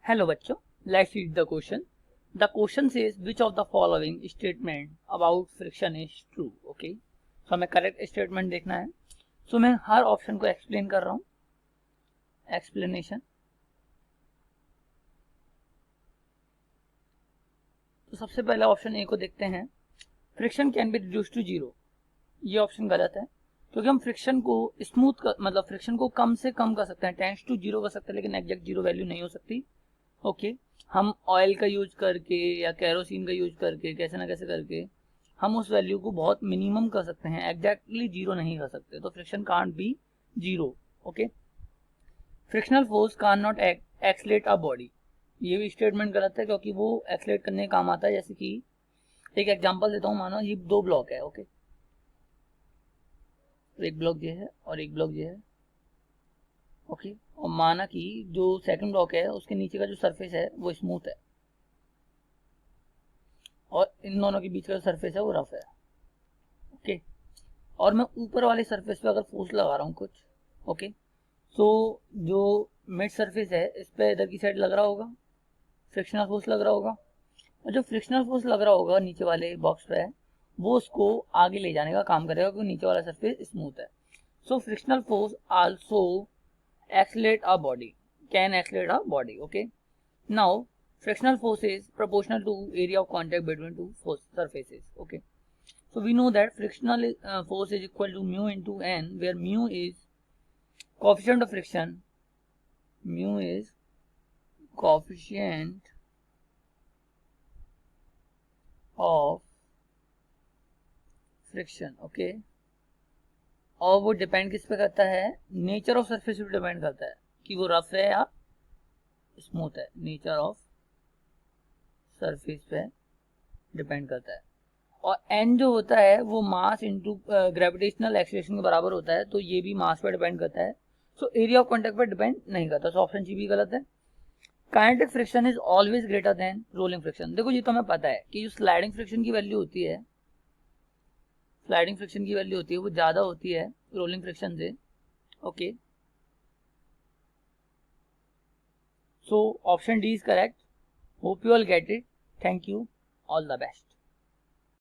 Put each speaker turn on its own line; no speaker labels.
Hello बच्चों, let's read the question. The question says which of the following statement about friction is true. Okay, so हमें correct statement देखना है. सो मैं हर option को explain कर रहा हूं. एक्सप्लेनेशन. तो सबसे पहले ऑप्शन ए को देखते हैं. Friction can be reduce to zero. ये ऑप्शन गलत है, क्योंकि हम फ्रिक्शन को स्मूथ मतलब फ्रिक्शन को कम से कम कर सकते हैं, टेंस टू जीरो कर सकते हैं, लेकिन एग्जैक्ट जीरो वैल्यू नहीं हो सकती. ओके, हम ऑयल का यूज करके या केरोसिन का यूज करके कैसे ना कैसे करके हम उस वैल्यू को बहुत मिनिमम कर सकते हैं, एग्जैक्टली जीरो नहीं कर सकते. तो friction can't be zero. Okay, frictional force can not accelerate a body. ये भी स्टेटमेंट गलत है, क्योंकि वो एक्सलेट करने का काम आता है. जैसे कि एक एग्जांपल देता हूँ. मानो ये दो ब्लॉक है. ओके, एक ब्लॉक ये है और एक ब्लॉक ये है. ओके, और माना कि जो सेकंड ब्लॉक है उसके नीचे का जो सरफेस है वो स्मूथ है और इन दोनों के बीच का सरफेस है वो रफ है. ओके, और मैं ऊपर वाले सरफेस पे अगर फोर्स लगा रहा हूँ कुछ. ओके, तो जो मिड सरफेस है इस पे इधर की साइड लग रहा होगा, फ्रिक्शनल फोर्स लग रहा होगा. और जो फ्रिक्शनल फोर्स लग रहा होगा नीचे वाले बॉक्स पे वो उसको आगे ले जाने का काम करेगा, क्योंकि नीचे वाला सरफेस स्मूथ है. सो frictional force also accelerate a body, can accelerate a body. Okay, now frictional force is proportional to area of contact between two surfaces. Okay, so we know that frictional force is equal to mu into n, where mu is coefficient of friction. Mu is coefficient of friction. Okay, और वो depend किस पे करता है, nature of surface पे depend करता है कि वो रफ है या स्मूथ है. नेचर ऑफ सरफेस पे डिपेंड करता है. और n जो होता है वो मास इंटू ग्रेविटेशनल एक्सीलरेशन के बराबर होता है, तो ये भी मास पे डिपेंड करता है. सो एरिया ऑफ कांटेक्ट पे डिपेंड नहीं करता. सो ऑप्शन सी भी गलत है. Kinetic friction is always greater than rolling friction. देखो ये तो हमें पता है कि जो स्लाइडिंग फ्रिक्शन की वैल्यू होती है, स्लाइडिंग फ्रिक्शन की वैल्यू होती है वो ज्यादा होती है रोलिंग फ्रिक्शन से. Okay, so option D is correct. Hope you all get it. Thank you. All the best.